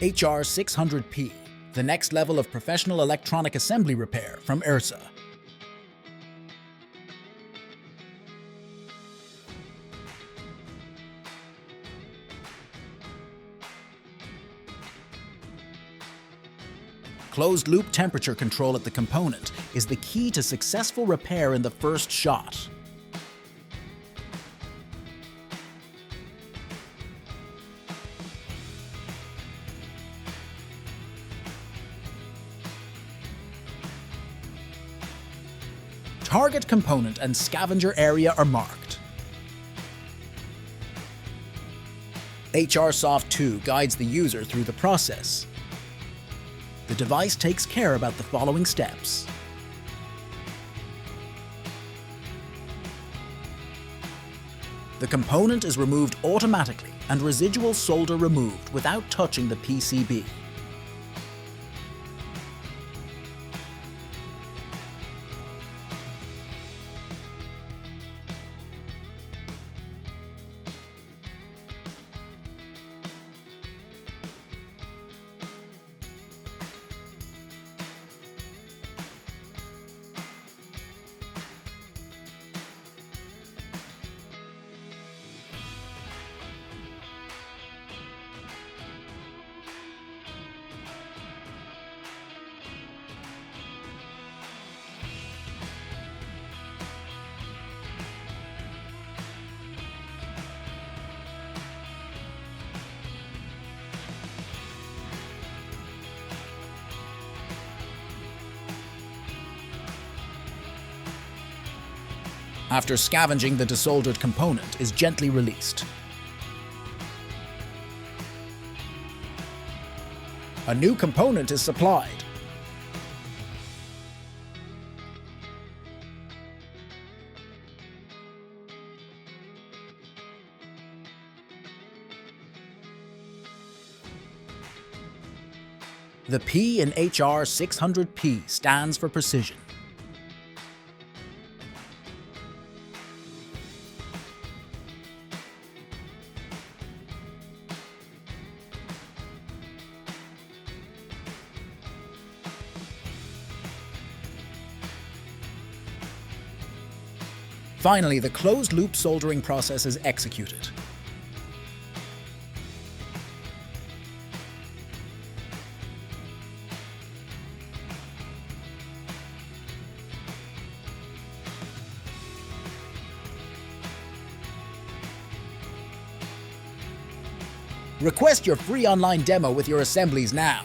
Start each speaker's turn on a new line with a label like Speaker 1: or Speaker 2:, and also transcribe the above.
Speaker 1: HR 600P, the next level of professional electronic assembly repair from Ersa. Closed-loop temperature control at the component is the key to successful repair in the first shot. Target component and scavenger area are marked. HR Soft 2 guides the user through the process. The device takes care about the following steps. The component is removed automatically and residual solder removed without touching the PCB. After scavenging, the desoldered component is gently released. A new component is supplied. The P in HR 600P stands for precision. Finally, the closed-loop soldering process is executed. Request your free online demo with your assemblies now.